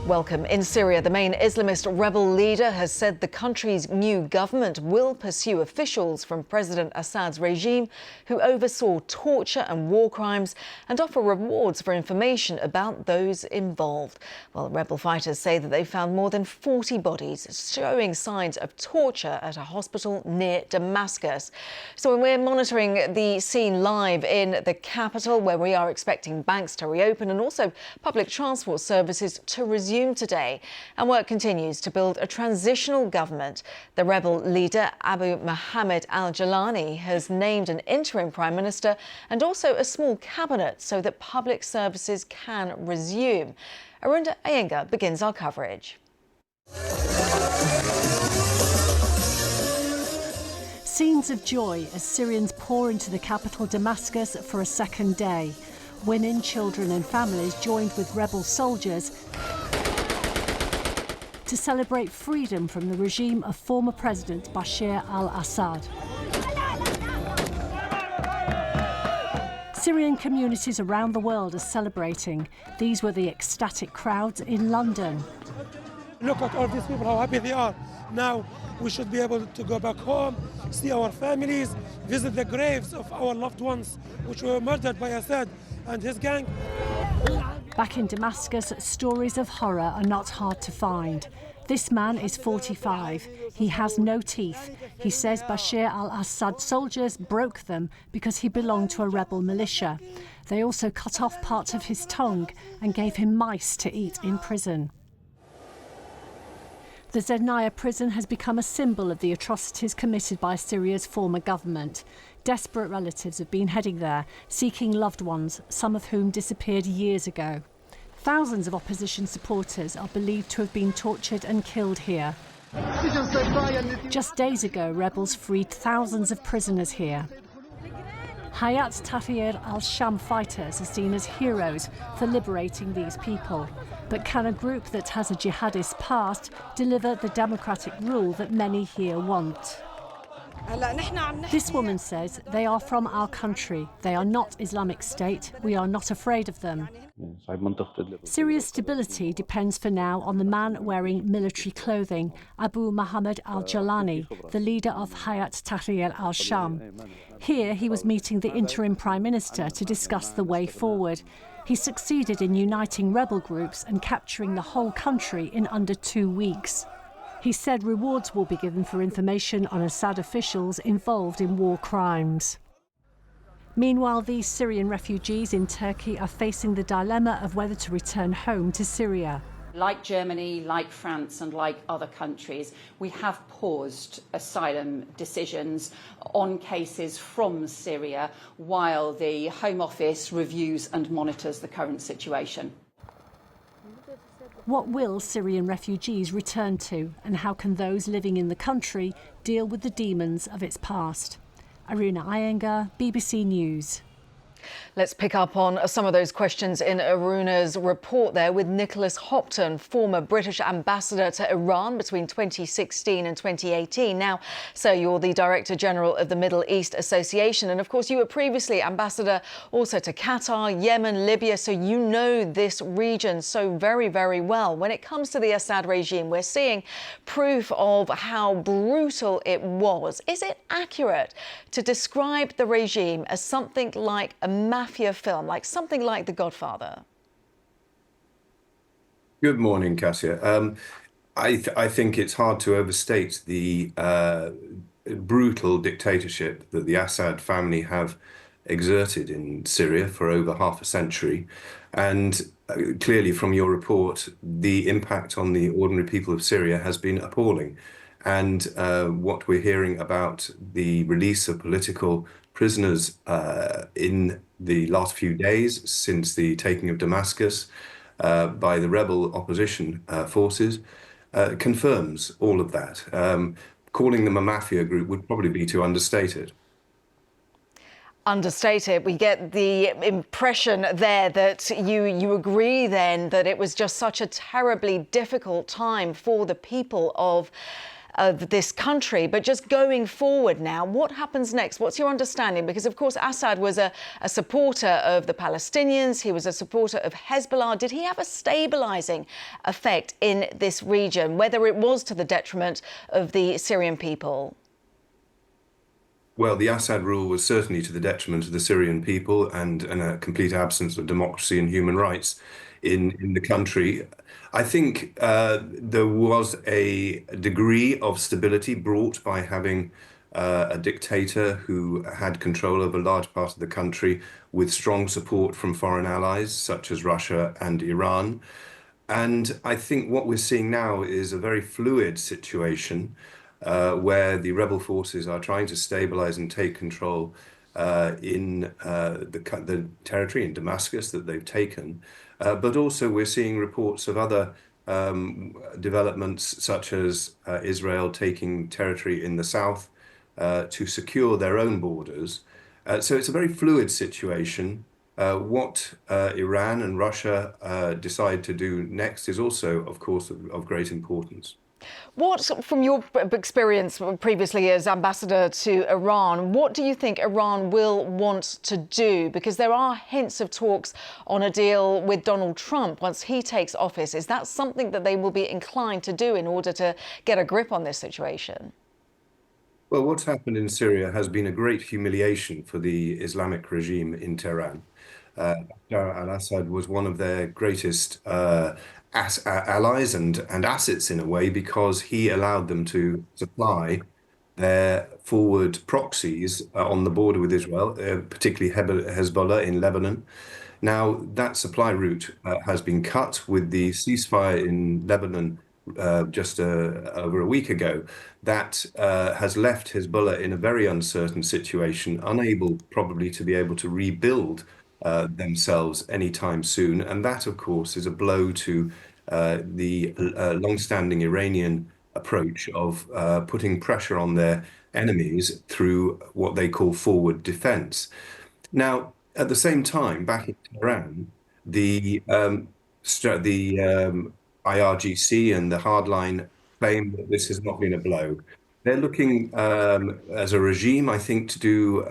Welcome. In Syria, the main Islamist rebel leader has said the country's new government will pursue officials from President Assad's regime who oversaw torture and war crimes and offer rewards for information about those involved. Well, rebel fighters say that they found more than 40 bodies showing signs of torture at a hospital near Damascus. So we're monitoring the scene live in the capital, where we are expecting banks to reopen and also public transport services to resume today, and work continues to build a transitional government. The rebel leader Mohammed al-Jolani has named an interim prime minister and also a small cabinet so that public services can resume. Arunda Iyengar begins our coverage. Scenes of joy as Syrians pour into the capital Damascus for a second day. Women, children and families joined with rebel soldiers to celebrate freedom from the regime of former President Bashar al-Assad. Syrian communities around the world are celebrating. These were the ecstatic crowds in London. Look at all these people, how happy they are. Now we should be able to go back home, see our families, visit the graves of our loved ones which were murdered by Assad and his gang. Back in Damascus, stories of horror are not hard to find. This man is 45. He has no teeth. He says Bashar al-Assad soldiers broke them because he belonged to a rebel militia. They also cut off parts of his tongue and gave him mice to eat in prison. The Zednaya prison has become a symbol of the atrocities committed by Syria's former government. Desperate relatives have been heading there, seeking loved ones, some of whom disappeared years ago. Thousands of opposition supporters are believed to have been tortured and killed here. Just days ago, rebels freed thousands of prisoners here. Hayat Tahrir al-Sham fighters are seen as heroes for liberating these people. But can a group that has a jihadist past deliver the democratic rule that many here want? This woman says they are from our country. They are not Islamic State. We are not afraid of them. Syria's stability depends for now on the man wearing military clothing, Mohammed al-Jolani, the leader of Hayat Tahrir al-Sham. Here he was meeting the interim prime minister to discuss the way forward. He succeeded in uniting rebel groups and capturing the whole country in under 2 weeks. He said rewards will be given for information on Assad officials involved in war crimes. Meanwhile, these Syrian refugees in Turkey are facing the dilemma of whether to return home to Syria. Like Germany, like France and like other countries, we have paused asylum decisions on cases from Syria while the Home Office reviews and monitors the current situation. What will Syrian refugees return to, and how can those living in the country deal with the demons of its past? Aruna Iyengar, BBC News. Let's pick up on some of those questions in Aruna's report there with Nicholas Hopton, former British ambassador to Iran between 2016 and 2018. Now, so you're the Director General of the Middle East Association. And of course, you were previously ambassador also to Qatar, Yemen, Libya. So you know this region so very, very well. When it comes to the Assad regime, we're seeing proof of how brutal it was. Is it accurate to describe the regime as something like a mafia film, like something like The Godfather? Good morning, Cassia. I think it's hard to overstate the brutal dictatorship that the Assad family have exerted in Syria for over half a century. And clearly from your report, the impact on the ordinary people of Syria has been appalling. And what we're hearing about the release of political prisoners in the last few days since the taking of Damascus by the rebel opposition forces confirms all of that. Calling them a mafia group would probably be to understate it. Understated. We get the impression there that you agree then that it was just such a terribly difficult time for the people of of this country. But just going forward now, what happens next? What's your understanding? Because, of course, Assad was a supporter of the Palestinians. He was a supporter of Hezbollah. Did he have a stabilising effect in this region, whether it was to the detriment of the Syrian people? Well, the Assad rule was certainly to the detriment of the Syrian people and a complete absence of democracy and human rights in the country. I think there was a degree of stability brought by having a dictator who had control over a large part of the country with strong support from foreign allies such as Russia and Iran. And I think what we're seeing now is a very fluid situation where the rebel forces are trying to stabilize and take control in the territory in Damascus that they've taken. But also we're seeing reports of other developments, such as Israel taking territory in the south to secure their own borders. So it's a very fluid situation. What Iran and Russia decide to do next is also, of course, of great importance. What, from your experience previously as ambassador to Iran, what do you think Iran will want to do? Because there are hints of talks on a deal with Donald Trump once he takes office. Is that something that they will be inclined to do in order to get a grip on this situation? Well, what's happened in Syria has been a great humiliation for the Islamic regime in Tehran. Bashar al-Assad was one of their greatest allies and assets in a way, because he allowed them to supply their forward proxies on the border with Israel, particularly Hezbollah in Lebanon. Now, that supply route has been cut with the ceasefire in Lebanon just over a week ago. That has left Hezbollah in a very uncertain situation, unable probably to be able to rebuild themselves anytime soon. And that, of course, is a blow to the long-standing Iranian approach of putting pressure on their enemies through what they call forward defense. Now, at the same time, back in Tehran, the IRGC and the hardline claim that this has not been a blow. They're looking, as a regime, I think, to do,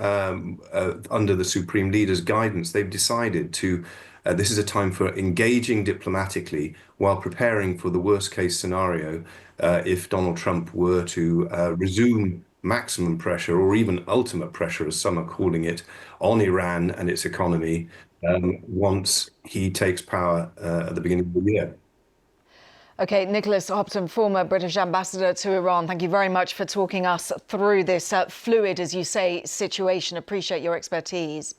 under the Supreme Leader's guidance, they've decided to, this is a time for engaging diplomatically while preparing for the worst case scenario if Donald Trump were to resume maximum pressure, or even ultimate pressure, as some are calling it, on Iran and its economy once he takes power at the beginning of the year. OK, Nicholas Hopton, former British ambassador to Iran, thank you very much for talking us through this fluid, as you say, situation. Appreciate your expertise.